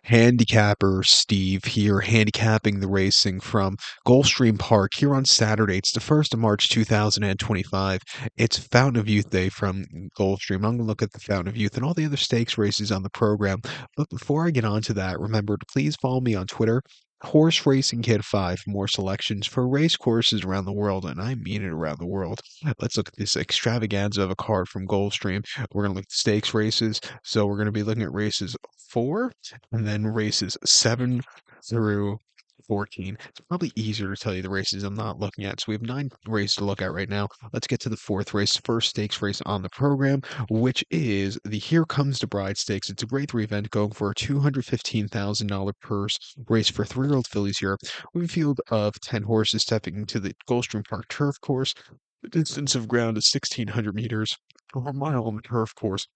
Handicapper Steve here, handicapping the racing from Gulfstream Park here on Saturday. It's the 1st of March 2025. It's Fountain of Youth Day from Gulfstream. I'm going to look at the Fountain of Youth and all the other stakes races on the program. But before I get on to that, remember to please follow me on Twitter. Horse Racing Kid 5 for more selections for race courses around the world, and I mean it around the world. Let's look at this extravaganza of a card from Gulfstream. We're going to look at stakes races. So we're going to be looking at races 4 and then races 7 through 14. It's probably easier to tell you the races I'm not looking at. So we have 9 races to look at right now. Let's get to the 4th race, first stakes race on the program, which is the Herecomesthebride Stakes. It's a grade 3 event going for a $215,000 purse race for 3-year-old fillies here. We have a field of 10 horses stepping into the Gulfstream Park turf course. The distance of ground is 1,600 meters, over a mile on the turf course.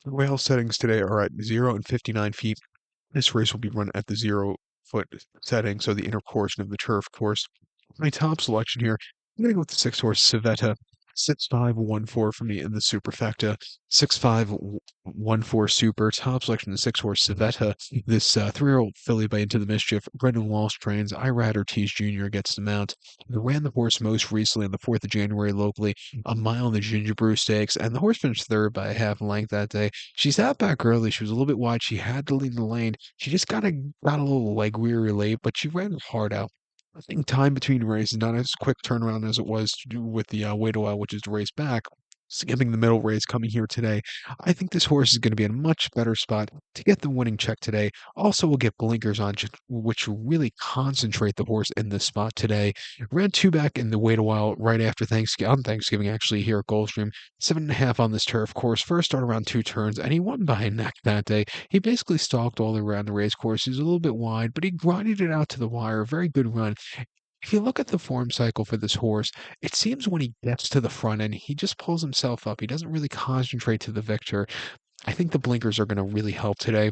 The rail settings today are at 0 and 59 feet. This race will be run at the 0-foot setting, so the inner portion of the turf course. My top selection here, I'm going to go with the 6-horse Civetta. 6514 for me in the superfecta. 6514 super. Top selection, the 6-horse Civetta. This 3-year-old filly by Into the Mischief. Brendan Walsh trains. Ira Ortiz Jr. gets the mount. They ran the horse most recently on the 4th of January locally, a mile in the Ginger Brew Stakes, and the horse finished third by a half length that day. She sat back early. She was a little bit wide. She had to lead the lane. She just got a little leg weary late, but she ran hard out. I think time between races, not as quick turnaround as it was to do with the wait a while, which is the race back. Skipping the middle race coming here today. I think this horse is going to be in a much better spot to get the winning check today. Also, we'll get blinkers on, which will really concentrate the horse in this spot today. Ran 2 back in the wait a while right after Thanksgiving, on Thanksgiving actually here at Gulfstream. 7.5 on this turf course. First start around 2 turns, and he won by a neck that day. He basically stalked all around the race course. He was a little bit wide, but he grinded it out to the wire. Very good run. If you look at the form cycle for this horse, it seems when he gets to the front end, he just pulls himself up. He doesn't really concentrate to the victor. I think the blinkers are going to really help today.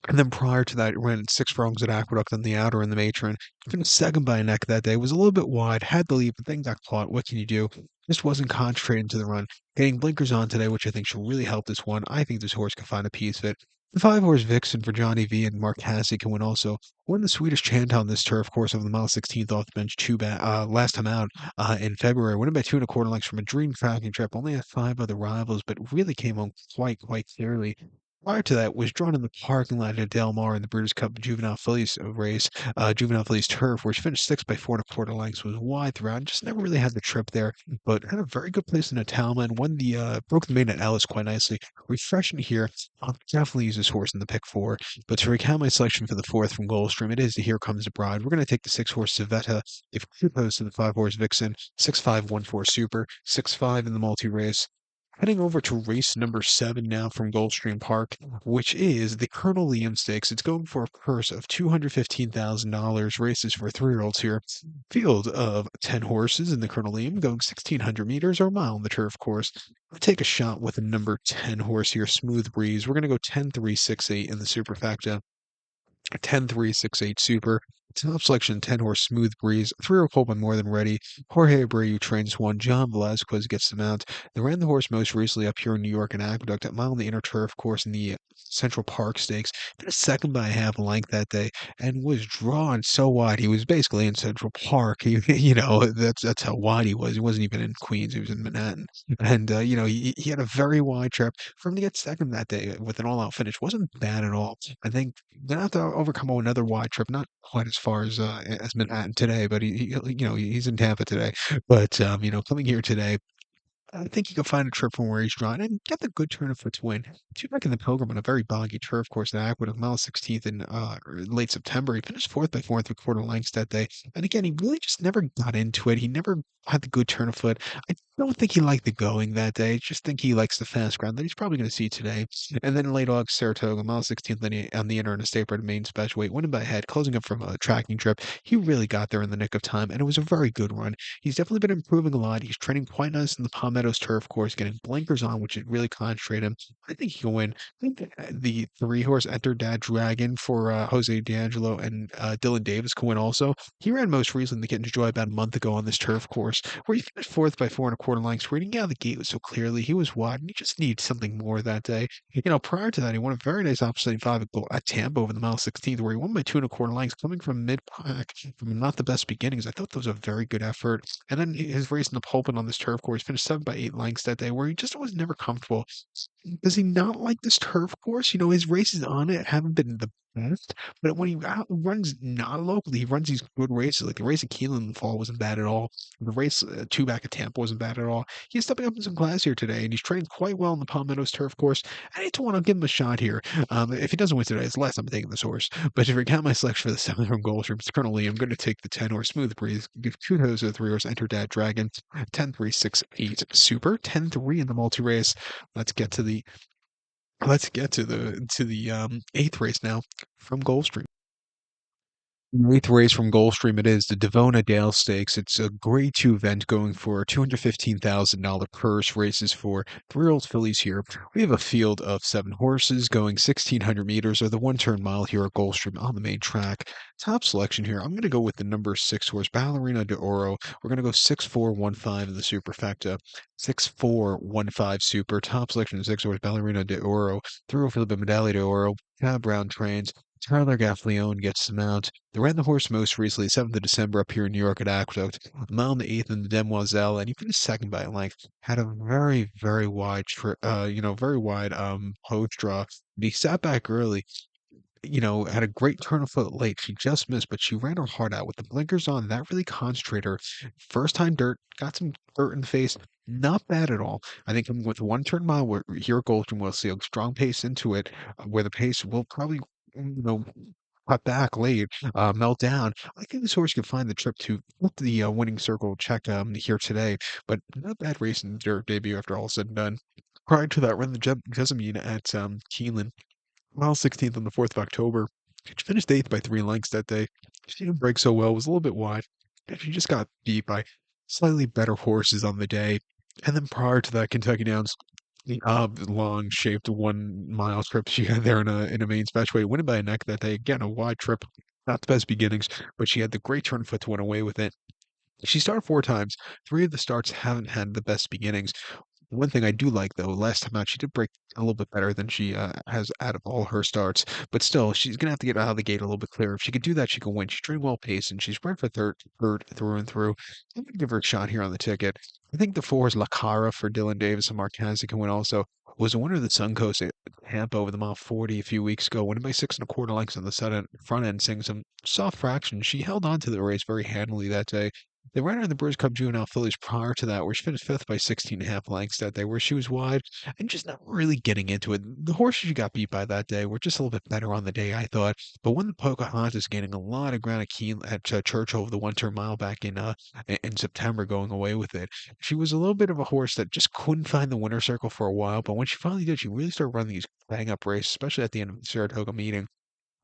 And then prior to that, it ran 6 furlongs at Aqueduct on the outer and the matron. Finished second by a neck that day. Was a little bit wide, had the lead, but then got caught. What can you do? Just wasn't concentrating to the run. Getting blinkers on today, which I think should really help this one. I think this horse can find a piece of it. The 5-horse Vixen for Johnny V and Mark Hasse can win also. Won the Swedish Chant on this turf course over the mile 16th off the bench last time out in February. Winning by 2 1/4 lengths from a dream tracking trip. Only had 5 other rivals, but really came home quite clearly. Prior to that, was drawn in the parking lot at Del Mar in the Breeders' Cup Juvenile Fillies race, Juvenile Fillies Turf, where she finished 6th by 4 1/4 lengths, was wide throughout, just never really had the trip there, but had a very good place in the Talman, won the, broke the main at Ellis quite nicely. Refreshing here, I'll definitely use this horse in the pick 4, but to recount my selection for the 4th from Gulfstream, it is the Here Comes the Bride. We're going to take the 6-horse Civetta, if opposed to the 5-horse Vixen, 6514 Super, 6-5 in the multi-race. Heading over to race number 7 now from Gulfstream Park, which is the Colonel Liam Stakes. It's going for a purse of $215,000. Races for 3-year-olds here. Field of 10 horses in the Colonel Liam, going 1,600 meters or a mile on the turf course. I'll take a shot with the number 10 horse here, Smooth Breeze. We're going to go 10-3-6-8 in the Superfecta. 10-3-6-8 Super. Top selection 10 horse Smooth Breeze. 3-year-old Coleman more than ready. Jorge Abreu trains 1. John Velazquez gets the mount. They ran the horse most recently up here in New York and Aqueduct at mile on the inner turf course in the Central Park Stakes. Finished second by a half length that day and was drawn so wide. He was basically in Central Park. He, that's how wide he was. He wasn't even in Queens. He was in Manhattan. And, he had a very wide trip. For him to get second that day with an all-out finish wasn't bad at all. I think gonna have to overcome another wide trip, not quite as far as Manhattan today, but he's in Tampa today. But coming here today, I think he could find a trip from where he's drawn and get the good turn of foot to win. 2 back in the Pilgrim on a very boggy turf course at Aqueduct, mile 16th in late September. He finished 4th by 4 3/4 lengths that day. And again, he really just never got into it. He never had the good turn of foot. I don't think he liked the going that day. I just think he likes the fast ground that he's probably going to see today. And then late August, Saratoga, mile 16th on the inner and estate bred main special weight, winning by head, closing up from a tracking trip. He really got there in the nick of time, and it was a very good run. He's definitely been improving a lot. He's training quite nice in the Palm Meadows turf course, getting blinkers on, which would really concentrate him. I think he can win. I think the 3-horse Enter Dad Dragon for Jose D'Angelo and Dylan Davis can win also. He ran most recently to Get Into Joy about a month ago on this turf course, where he finished 4th by 4 quarter lengths. Reading out of the gate so clearly, he was wide, and he just needed something more that day. Prior to that, he won a very nice opportunity five at Tampa over the mile 16th, where he won by 2 1/4 lengths, coming from mid pack from not the best beginnings. I thought that was a very good effort. And then his race in the pulpit on this turf course finished 7 by 8 lengths that day, where he just was never comfortable. Does he not like this turf course? His races on it haven't been the best, but when he runs not locally, he runs these good races. Like the race at Keeneland in the fall wasn't bad at all. The race two back at Tampa wasn't bad at all. He's stepping up in some class here today, and he's trained quite well in the Palmettos turf course. I need to want to give him a shot here. If he doesn't win today, it's the last time I'm taking this horse. But if you count my selection for the 7th from Gulfstream, it's currently I'm going to take the 10 horse Smooth Breeze. Give kudos to the 3 horse Enter Dad Dragon. 10-3-6-8 Super. 10-3 in the multi race. Let's get to the eighth race now from Gulfstream. Eighth race from Gulfstream, it is the Davona Dale Stakes. It's a Grade 2 event going for $215,000 purse. Races for 3-year-old fillies here. We have a field of 7 horses going 1,600 meters or the 1-turn mile here at Gulfstream on the main track. Top selection here, I'm going to go with the number 6 horse, Ballerina de Oro. We're going to go 6-4-1-5 in the superfecta. 6-4-1-5 super. Top selection, 6 horse, Ballerina de Oro. 3-year-old Felipe Medalli de Oro. Cab Brown trains. Tyler Gaffleone gets the mount. They ran the horse most recently, 7th of December up here in New York at Aqueduct. A mile and the 8th in the Demoiselle, and he finished second by a length. Had a very, very wide, very wide post draw. But he sat back early, had a great turn of foot late. She just missed, but she ran her heart out with the blinkers on. That really concentrated her. First time dirt, got some dirt in the face. Not bad at all. I think coming with 1-turn mile here at Goldstream, we'll see a strong pace into it, where the pace will probably, cut back late, melt down. I think this horse could find the trip to get the winning circle check here today, but not a bad race in the dirt debut after all said and done. Prior to that, run the Jessamine at Keeneland. Mile 16th on the 4th of October. She finished 8th by 3 lengths that day. She didn't break so well, was a little bit wide. And she just got beat by slightly better horses on the day. And then prior to that, Kentucky Downs, the long shaped 1 mile trip she had there in a main special weight, winning by a neck that day. Again, a wide trip. Not the best beginnings, but she had the great turn foot to win away with it. She started 4 times. 3 of the starts haven't had the best beginnings. One thing I do like, though, last time out, she did break a little bit better than she has out of all her starts. But still, she's going to have to get out of the gate a little bit clearer. If she could do that, she can win. She's doing well paced, and she's bred for third through and through. I'm going to give her a shot here on the ticket. I think the 4 is La Cara for Dylan Davis and Mark Cassie can win also. Was a winner of the Suncoast at Tampa over the mile 40 a few weeks ago, winning by 6 1/4 lengths on the front end, seeing some soft fraction. She held on to the race very handily that day. They ran her in the British Cup Juvenile Fillies prior to that, where she finished 5th by 16 1/2 lengths that day, where she was wide and just not really getting into it. The horses she got beat by that day were just a little bit better on the day, I thought. But when the Pocahontas gaining a lot of ground at Churchill over the 1-turn mile back in September, going away with it, she was a little bit of a horse that just couldn't find the winner's circle for a while. But when she finally did, she really started running these bang up races, especially at the end of the Saratoga meeting.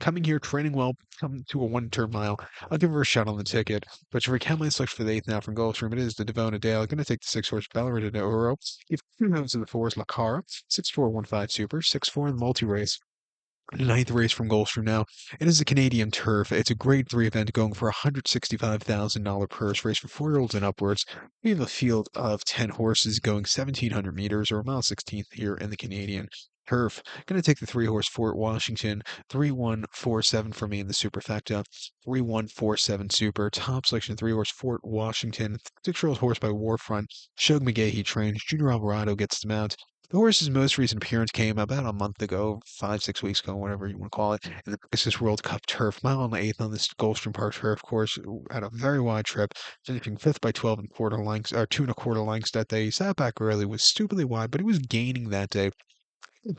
Coming here, training well, coming to a 1-turn mile. I'll give her a shot on the ticket. But to recount my selection for the 8th now from Gulfstream, it is the Davona Dale. I'm going to take the 6 horse Ballerina de Oro. Give 2 notes to the 4 horse La Cara. 6-4-1-5 Super. 6-4 in the multi race. Ninth race from Gulfstream now. It is a Canadian turf. It's a grade 3 event going for a $165,000 purse race for 4-year-olds and upwards. We have a field of 10 horses going 1,700 meters or a mile 16th here in the Canadian turf. Going to take the 3 horse Fort Washington. 3-1-4-7 for me in the superfecta. 3-1-4-7 super. Top selection 3 horse Fort Washington. 6-year-old horse by Warfront. Shug McGahee trains. Junior Alvarado gets the mount. The horse's most recent appearance came about a month ago, 5, 6 weeks ago, whatever you want to call it, in the Pegasus World Cup turf, mile on the 8th on this Gulfstream Park turf course, had a very wide trip, finishing 5th by 12 1/4 lengths, or 2 1/4 lengths that day. He sat back early, was stupidly wide, but he was gaining that day.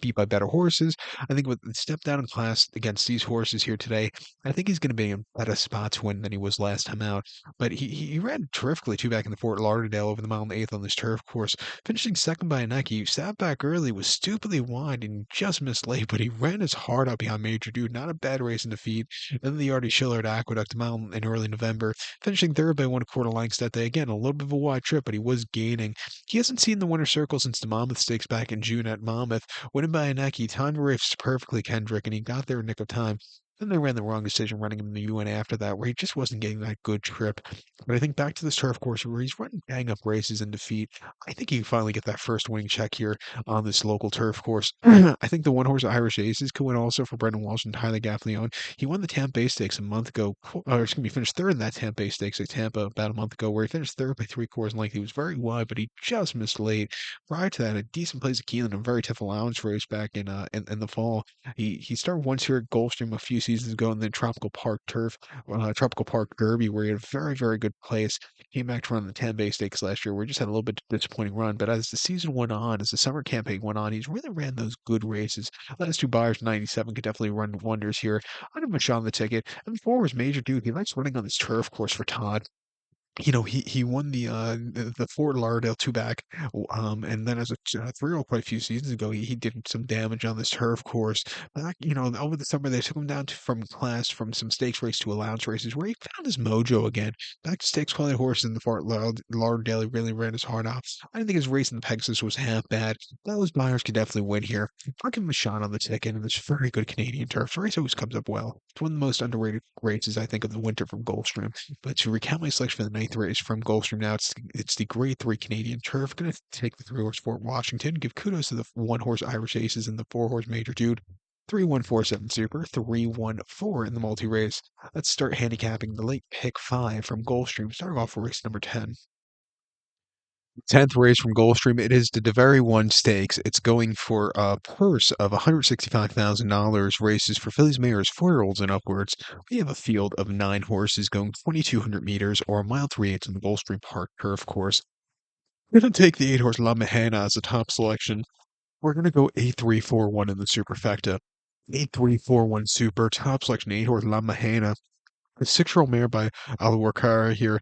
Beat by better horses. I think with the step down in class against these horses here today, I think he's going to be in a better spot to win than he was last time out. But he ran terrifically too back in the Fort Lauderdale over the mile and the 8th on this turf course, finishing second by a neck. He sat back early, was stupidly wide, and just missed late, but he ran his heart out behind Major Dude. Not a bad race in defeat. Then the Artie Schiller at Aqueduct mile in early November, finishing third by 1 1/4 lengths that day. Again, a little bit of a wide trip, but he was gaining. He hasn't seen the winner's circle since the Monmouth Stakes back in June at Monmouth. Winning by a neck, he timed the race perfectly, Kendrick, and he got there in nick of time. Then they ran the wrong decision running him in the UN after that, where he just wasn't getting that good trip. But I think back to this turf course where he's running bang up races in defeat, I think he can finally get that first winning check here on this local turf course. I think the one horse Irish Aces could win also for Brendan Walsh and Tyler Gaffleone. He won the Tampa Bay Stakes a month ago, or excuse me, finished third in that Tampa Bay Stakes at Tampa about a month ago, where he finished third by 3 quarters length. He was very wide, but he just missed late. Prior to that, a decent place at Keelan, a very tough allowance race back in the fall. He started once here at Gulfstream a few seasons ago in the Tropical Park Derby, where he had a very good place. Came back to run the 10 Bay Stakes last year, where he just had a little bit disappointing run. But as the season went on, as the summer campaign went on, he's really ran those good races. Last two buyers, 97, could definitely run wonders here. I'd give him a shot on the ticket. And before was Major Dude. He likes running on this turf course for Todd. He won the Fort Lauderdale two back, and then as a 3-year-old quite a few seasons ago, he did some damage on this turf course. Back, over the summer they took him down from some stakes race to allowance races where he found his mojo again. Back to stakes quality horses in the Lauderdale, he really ran his heart out. I didn't think his race in the Pegasus was half bad. Those buyers could definitely win here. I'll give him a shot on the ticket, and this very good Canadian turf. The race always comes up well. It's one of the most underrated races I think of the winter from Gulfstream. But to recount my selection for the ninth race from Gulfstream now, it's the Grade 3 Canadian Turf. Going to take the 3-horse Fort Washington. Give kudos to the 1-horse Irish Aces and the 4-horse Major Dude. 3147 Super, 314 in the multi race. Let's start handicapping the late pick 5 from Gulfstream, starting off with race number 10. 10th race from Gulfstream. It is the DeVary 1 Stakes. It's going for a purse of $165,000. Races for fillies, mares, 4-year-olds, and upwards. We have a field of 9 horses going 2,200 meters or a mile 3/8 in the Gulfstream Park turf course. We're going to take the 8-horse La Mahana as a top selection. We're going to go 8-3-4-1 in the superfecta. 8-3-4-1 super, top selection, 8-horse La Mahana. The 6-year-old mare by Alwarkara here,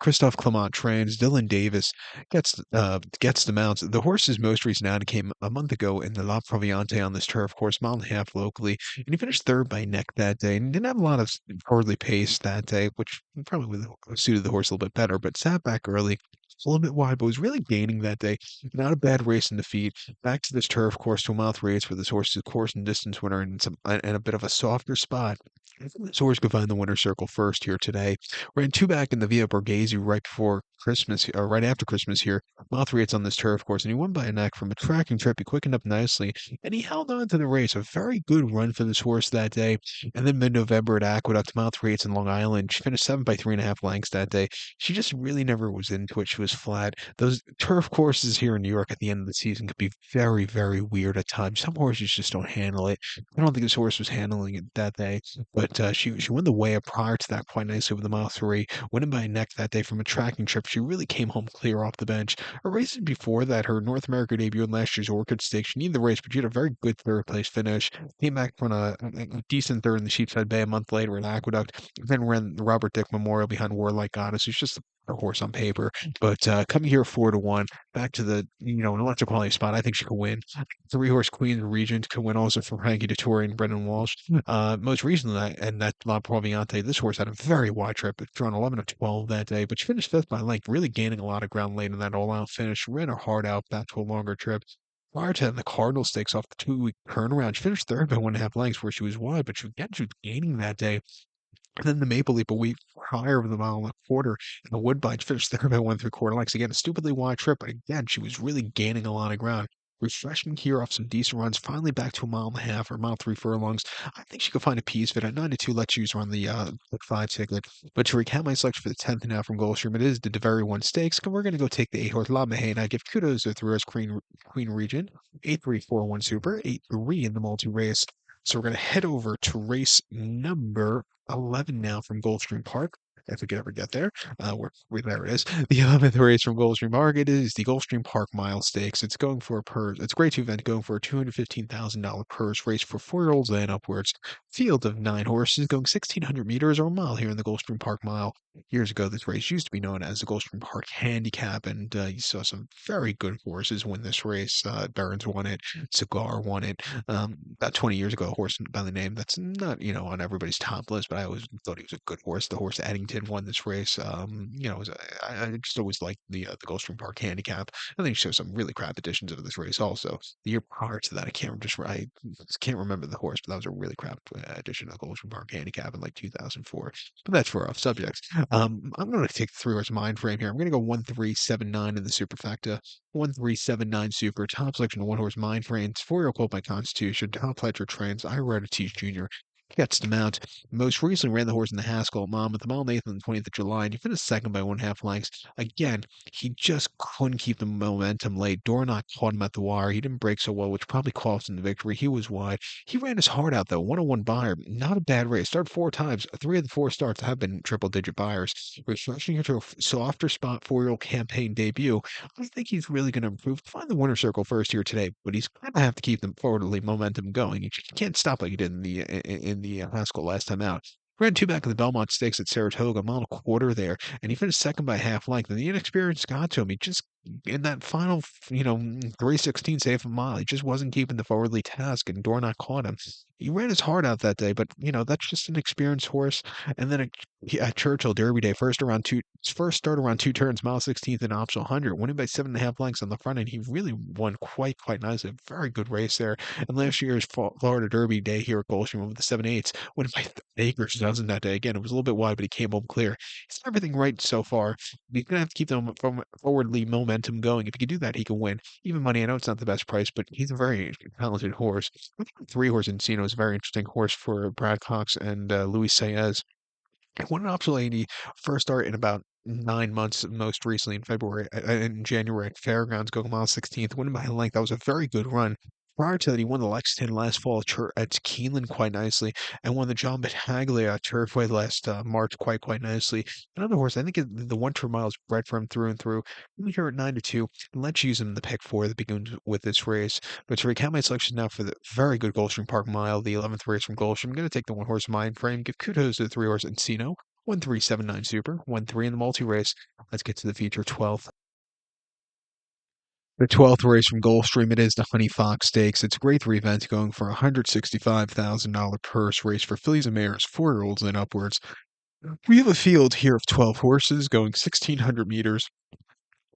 Christophe Clement trains. Dylan Davis gets the mounts. The horse's most recent outing came a month ago in the La Proviante on this turf course, mile and a half locally, and he finished third by neck that day, and didn't have a lot of early pace that day, which probably would have suited the horse a little bit better, but sat back early. A little bit wide, but was really gaining that day. Not a bad race in the feet. Back to this turf course to a mile 3/8 for this horse's course and distance winner and a bit of a softer spot. I think this horse could find the winner's circle first here today. Ran two back in the Via Borghese right before Christmas, or right after Christmas here. Mile 3/8 on this turf course, and he won by a neck from a tracking trip. He quickened up nicely, and he held on to the race. A very good run for this horse that day. And then mid-November at Aqueduct, mile 3/8 in Long Island. She finished 7 by 3.5 lengths that day. She just really never was into it. She was flat. Those turf courses here in New York at the end of the season could be very weird at times. Some horses just don't handle it. I don't think this horse was handling it that day, but she won the way up prior to that quite nicely with the mile 3, winning by a neck that day from a tracking trip. She really came home clear off the bench. Her races before that, her North America debut in last year's Orchid Stakes, she needed the race, but she had a very good third place finish. Came back from a decent third in the Sheepshead Bay a month later at Aqueduct, then ran the Robert Dick Memorial behind Warlike Goddess, who's just a horse on paper. But coming here 4-1, back to the an electric quality spot, I think she could win. 3-horse Queen Regent could win also from Frankie Dettori and Brendan Walsh. Most recently, and that La Proviante, this horse had a very wide trip. It drawn 11 of 12 that day, but she finished fifth by length, really gaining a lot of ground late in that all-out finish. Ran her heart out back to a longer trip. Prior to that, in the Cardinal Stakes off the 2-week turnaround, she finished third by 1.5 lengths, where she was wide, but she was gaining that day. And then the Maple Leap a week higher of the mile and a quarter. And the Woodbine finished third by 1 3/4 lengths. Again, a stupidly wide trip, but again, she was really gaining a lot of ground. Refreshing here off some decent runs, finally back to a mile and a half or mile 3 furlongs. I think she could find a piece of it at 92. Let's use her on the pick 5 ticket. But to recap my selection for the 10th now from Gulfstream, it is the DeVary 1 Stakes. And we're going to go take the 8-horse La Mahane. I give kudos to the 3-horse Queen Regent, 8-3-4-1 Super, 8-3 in the multi race. So we're going to head over to race number 11 now from Gulfstream Park. If we could ever get there, there it is. The 11th race from Gulfstream Park. It is the Gulfstream Park Mile Stakes. It's going for a purse. It's a grade 2 event going for a $215,000 purse race for 4-year-olds and upwards. Field of 9 horses going 1,600 meters or a mile here in the Gulfstream Park Mile. Years ago, this race used to be known as the Gulfstream Park Handicap, and you saw some very good horses win this race. Barons won it. Cigar won it. About 20 years ago, a horse by the name that's not, on everybody's top list, but I always thought he was a good horse. The horse Addington Washington won this race. I just always liked the Gulfstream Park handicap. I think he shows some really crap additions of this race also. The year prior to that, I just can't remember the horse, but that was a really crap addition of the Gulfstream Park handicap in like 2004. But that's for off subjects. I'm going to take the 3 horse mind frame here. I'm going to go 1379 in the superfecta. 1379 super, top selection of 1 horse mind frames, 4-year-old colt by Constitution, top fletcher trains, Ira Teach Jr. Gets to mount. Most recently ran the horse in the Haskell at Monmouth, the mile 8th on the 20th of July, and he finished second by 1.5 lengths. Again, he just couldn't keep the momentum late. Dornock caught him at the wire. He didn't break so well, which probably cost him the victory. He was wide. He ran his heart out, though. 101 buyer. Not a bad race. Started 4 times. 3 of the 4 starts have been triple-digit buyers. Refreshing here to a softer spot 4-year-old campaign debut. I think he's really going to improve. Find the winner's circle first here today, but he's going to have to keep the forwardly momentum going. He can't stop like he did in the Haskell last time out. Ran 2 back in the Belmont Stakes at Saratoga, a mile and a quarter there, and he finished second by half length. And the inexperience got to him. He just in that final, 3:16 safe a mile, he just wasn't keeping the forwardly task, and Dornock caught him. He ran his heart out that day, but that's just an experienced horse. And then at Churchill Derby Day, first start around 2 turns, mile 16th in optional 100, winning by 7.5 lengths on the front end. He really won quite nicely. A very good race there. And last year's Florida Derby Day here at Gulfstream with the 7/8, winning by acres dozen that day. Again, it was a little bit wide, but he came home clear. He's done everything right so far. He's gonna have to keep the forwardly momentum going. If he can do that, he can win. Even money, I know it's not the best price, but he's a very talented horse. I think 3 horse Encino is a very interesting horse for Brad Cox and Luis Saez. Won an optional 80 first start in about 9 months, most recently in January at Fairgrounds, going mile 16th, winning by a length. That was a very good run. Prior to that, he won the Lexington last fall at Keeneland quite nicely, and won the John Battaglia Turfway last March quite nicely. Another horse, I think the 1 turn mile is bred for him through and through. I'm here at 9-2, and let's use him in the pick 4 that begins with this race. But to recount my selection now for the very good Gulfstream Park Mile, the 11th race from Gulfstream, I'm going to take the 1 horse mind frame, give kudos to the 3 horse Encino, 1379 Super, 1-3 in the multi race. Let's get to the feature 12th. The 12th race from Gulfstream, it is the Honey Fox Stakes. It's a grade 3 event going for a $165,000 purse race for fillies and mares, 4-year-olds and upwards. We have a field here of 12 horses going 1,600 meters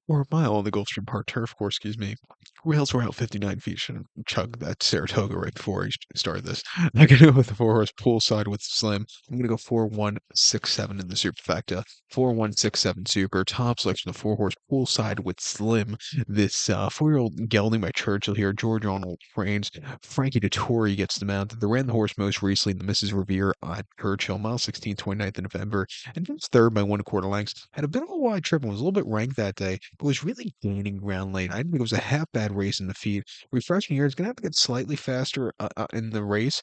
or a mile on the Gulfstream Park turf course, excuse me. Rails were out 59 feet. Shouldn't chug that Saratoga right before I started this. I'm going to go with the 4 horse poolside with Slim. I'm going to go 4-1-6-7 in the superfecta. 4-1-6-7 super. Top selection of 4 horse poolside with Slim. This 4-year-old gelding by Churchill here. George Arnold trains. Frankie Dettori gets the mount. They ran the horse most recently in the Mrs. Revere at Churchill, mile 16, 29th of November, and finished third by 1/4 lengths. Had a bit of a wide trip and was a little bit ranked that day, but was really gaining ground late. I think it was a half bad race in the feed. Refreshing here is going to have to get slightly faster in the race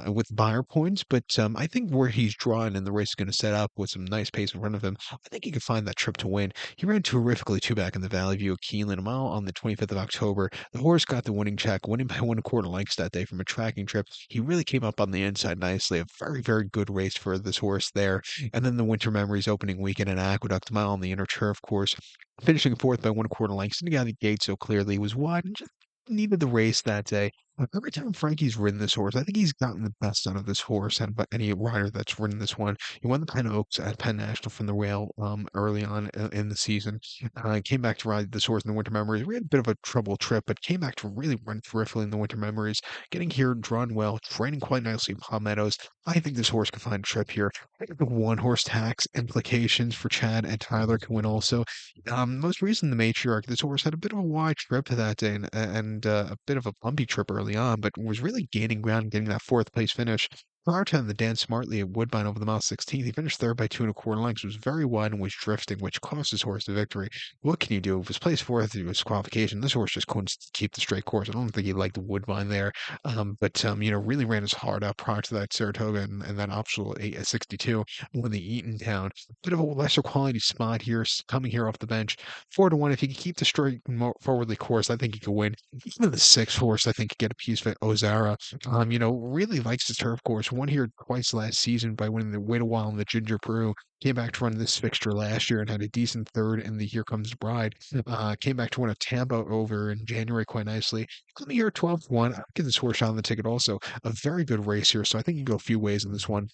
with buyer points, but I think where he's drawn and the race is going to set up with some nice pace in front of him, I think he can find that trip to win. He ran terrifically 2 back in the Valley View of Keeneland, a mile on the 25th of October. The horse got the winning check, winning by 1/4 lengths that day from a tracking trip. He really came up on the inside nicely. A very good race for this horse there. And then the Winter Memories opening weekend at Aqueduct, mile on the inner turf course, finishing fourth by 1/4 lengths. And he got the gate so clearly, he was wide and just needed the race that day. Every time Frankie's ridden this horse, I think he's gotten the best out of this horse and but any rider that's ridden this one. He won the Penn Oaks at Penn National from the rail early on in the season. Came back to ride this horse in the Winter Memories. We had a bit of a trouble trip, but came back to really run terrifically in the Winter Memories. Getting here, drawn well, training quite nicely in Palm Meadows. I think this horse can find a trip here. I think the 1 horse tax implications for Chad and Tyler can win also. Most recent, the matriarch, this horse had a bit of a wide trip that day and a bit of a bumpy trip early on, but was really gaining ground, getting that 4th place finish. Prior to the Dan Smartley at Woodbine over the mile 16th, he finished third by 2 1/4 lengths, was very wide and was drifting, which cost his horse the victory. What can you do? If it was placed fourth through his qualification, this horse just couldn't keep the straight course. I don't think he liked the Woodbine there, but really ran his heart out prior to that Saratoga and that optional 62 won the Eatontown. Bit of a lesser quality spot here, coming here off the bench. 4-1. If he can keep the straight forwardly course, I think he could win. Even the 6 horse, I think, could get a piece of Ozara. Really likes the turf course. Won here twice last season by winning the Wait a While in the Ginger Brew. Came back to run this fixture last year and had a decent third in the Here Comes the Bride. Came back to win a Tampa over in January quite nicely. Coming here 12-1. I'll give this horse on the ticket also. A very good race here, so I think you can go a few ways in this one.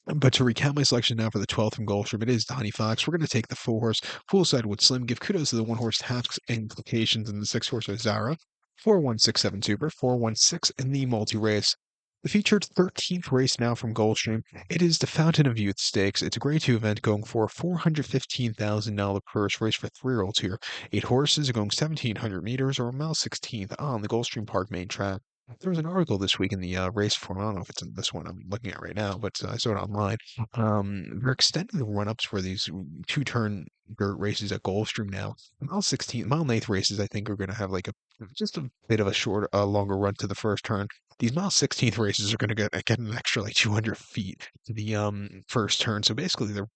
But to recap my selection now for the 12th from Gulfstream, it is Donnie Fox. We're going to take the 4 horse Poolside with Slim. Give kudos to the 1 horse Tasks and Implications and the 6 horse Ozara. 4167 Super, 416 in the multi race. The featured 13th race now from Gulfstream. It is the Fountain of Youth Stakes. It's a grade 2 event going for a $415,000 purse race for 3-year-olds here. 8 horses are going 1,700 meters or a mile 16th on the Gulfstream Park main track. There was an article this week in the race form. I don't know if it's in this one I'm looking at right now, but I saw it online. They're extending the run-ups for these two-turn dirt races at Gulfstream now. Mile 16, mile 8th races, I think, are going to have like just a bit of a longer run to the first turn. These mile 16th races are going to get an extra like 200 feet to the first turn. So basically, they're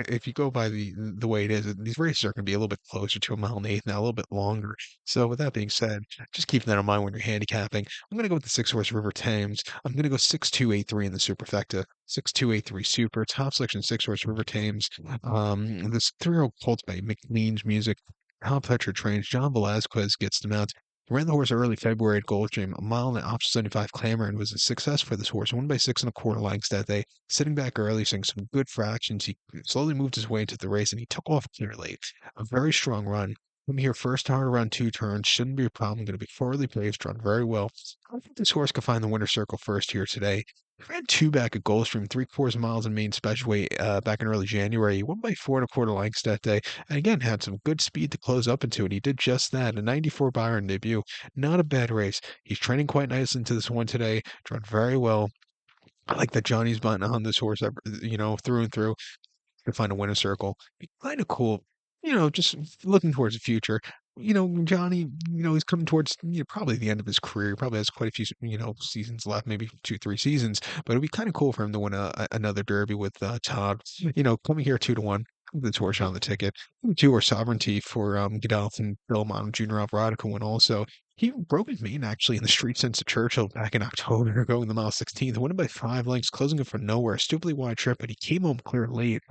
if you go by the way it is, these races are going to be a little bit closer to a mile and eighth now, a little bit longer. So with that being said, just keep that in mind when you're handicapping. I'm going to go with the 6 horse River Thames. I'm going to go 6283 in the superfecta. 6283 super top selection 6 horse River Thames. This 3-year-old Colts by McLean's Music. Hal Petcher trains. John Velazquez gets them out. Ran the horse early February at Gulfstream, a mile and option 75 clamor, and was a success for this horse. Won by 6 1/4 lengths that day. Sitting back early, seeing some good fractions. He slowly moved his way into the race and he took off clearly. A very strong run. From here, first hard around 2 turns. Shouldn't be a problem. Going to be forwardly paced, run very well. I think this horse could find the winner's circle first here today. He ran 2 back at Gulfstream, 3/4 miles in main specialweight back in early January. He won by 4 1/4 lengths that day. And again, had some good speed to close up into it. He did just that. A 94 Byron debut. Not a bad race. He's training quite nicely into this one today. Drawn very well. I like that Johnny's button on this horse, through and through to find a winner circle. Kind of cool, just looking towards the future. Johnny, he's coming towards probably the end of his career. He probably has quite a few, seasons left, maybe 2, 3 seasons. But it'd be kind of cool for him to win another Derby with Todd. Coming here 2 to 1. The torch on the ticket. 2 horse Sovereignty for Godolphin Belmont Junior Alvarado can win also. He broke his main actually in the street sense of Churchill back in October, going the mile 16th, winning by 5 lengths, closing it from nowhere. Stupidly wide trip, but he came home clear late.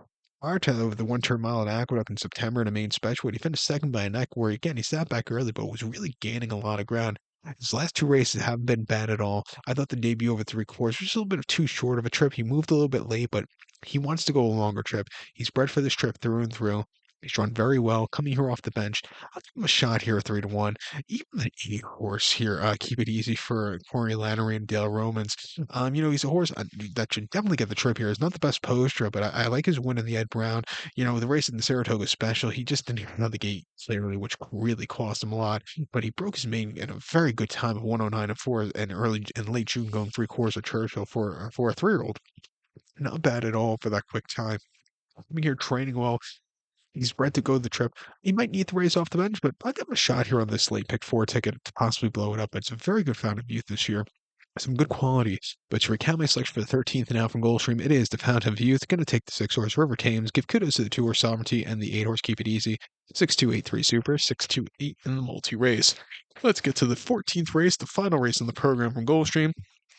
Prior to the 1 turn mile at Aqueduct in September in a main special, he finished second by a neck where, again, he sat back early, but was really gaining a lot of ground. His last 2 races haven't been bad at all. I thought the debut over 3 quarters was just a little bit of too short of a trip. He moved a little bit late, but he wants to go a longer trip. He's bred for this trip through and through. He's run very well, coming here off the bench. I'll give him a shot here, 3 to 1. Even the 8 horse here, Keep It Easy for Corey Lannery and Dale Romans. He's a horse that should definitely get the trip here. It's not the best post trip, but I like his win in the Ed Brown. The race in the Saratoga Special, he just didn't have the gate clearly, which really cost him a lot. But he broke his main in a very good time of 109 and 4 and early and late June, going 3 quarters at Churchill for a 3-year-old. Not bad at all for that quick time. Coming here training well. He's bred to go the trip. He might need the race off the bench, but I'll give him a shot here on this late pick 4 ticket to possibly blow it up. It's a very good Fountain of Youth this year. Some good quality. But to recap my selection for the 13th now from Gulfstream, it is the Fountain of Youth. Going to take the 6 horse River Thames. Give kudos to the 2 horse Sovereignty and the 8 horse Keep It Easy. 6283 Super, 628 in the multi race. Let's get to the 14th race, the final race in the program from Gulfstream,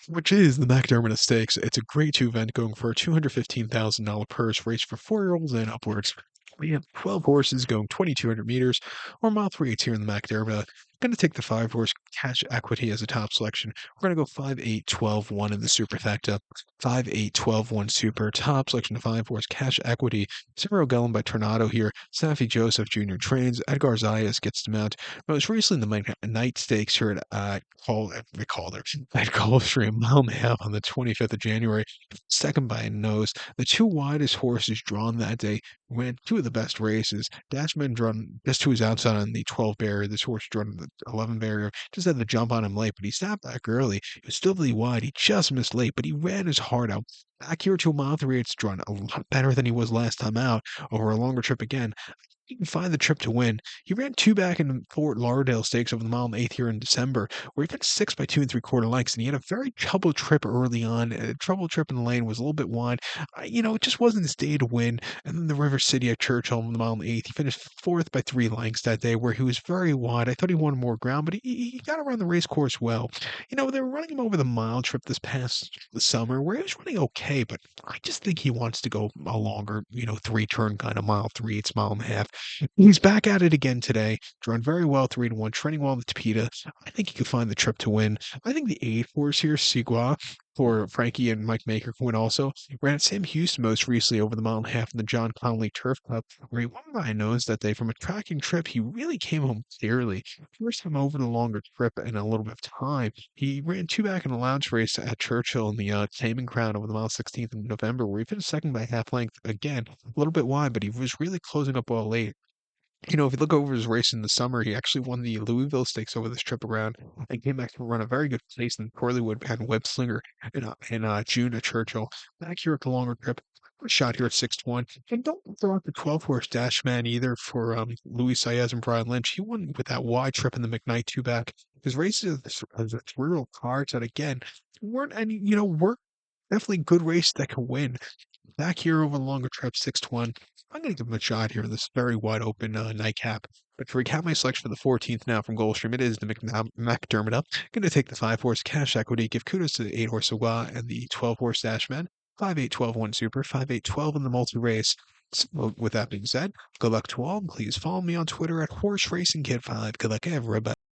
which is the Mac Diarmida Stakes. It's a grade 2 event going for a $215,000 purse race for 4-year-olds and upwards. We have 12 horses going 2,200 meters, or mile 3/8 here in the Mac Diarmida. Going to take the 5 horse Cash Equity as a top selection. We're going to go 5, 8, 12, 1 in the superfecta. 5, 8, 12, 1 super. Top selection of 5 horse Cash Equity. Zero Gellin by Tornado here. Safi Joseph Jr. trains. Edgar Zayas gets them out. Most recently, the night stakes here at Gulfstream, mile and a half on the 25th of January. Second by a nose. The 2 widest horses drawn that day ran 2 of the best races. Dashman drawn just to his outside on the 12 barrier. This horse drawn the 11 barrier. Just had the jump on him late, but he sat back early. He was still really wide. He just missed late, but he ran his heart out. Back here to a mile 3/8 drawn a lot better than he was last time out over a longer trip again. He can find the trip to win. He ran 2 back in the Fort Lauderdale Stakes over the mile and 8th here in December, where he finished 6 by 2 3/4 lengths, and he had a very troubled trip early on. A troubled trip in the lane, was a little bit wide. It just wasn't his day to win. And then the River City at Churchill on the mile and 8th, he finished 4th by 3 lengths that day, where he was very wide. I thought he wanted more ground, but he got around the race course well. They were running him over the mile trip this past summer, where he was running okay, but I just think he wants to go a longer, 3-turn kind of mile 3/8, mile and a half. He's back at it again today. Drawn very well, 3 to 1, training well with Tapita. I think he could find the trip to win. I think the 8 horse here, Sigua, for Frankie and Mike Maker win also. Ran at Sam Houston most recently over the mile and a half in the John Connolly Turf Cup, where he won by a nose that day from a tracking trip. He really came home clearly. First time over the longer trip in a little bit of time. He ran two back in a lounge race at Churchill in the Taming Crown over the mile 16th in November, where he finished second by half length. Again, a little bit wide, but he was really closing up well late. If you look over his race in the summer, he actually won the Louisville Stakes over this trip around and came back to run a very good place in Corleywood and Web Slinger in June at Churchill. Back here at the longer trip, a shot here at 6-1. And don't throw out the 12 horse Dash Man either for Luis Saez and Brian Lynch. He won with that wide trip in the McKnight two back. His races are the three-year-old cards that, again, weren't any, were definitely good race that can win. Back here over the longer trip, 6-1. I'm going to give him a shot here in this very wide open nightcap. But to recap my selection for the 14th now from Gulfstream, it is the Mac Diarmida. Going to take the 5 horse Cash Equity, give kudos to the 8 horse Awa and the 12 horse Dashman. 5-8-12-1 Super, 5-8-12 in the multi race. So with that being said, good luck to all. Please follow me on Twitter at Horse Racing Kid 5. Good luck, everybody.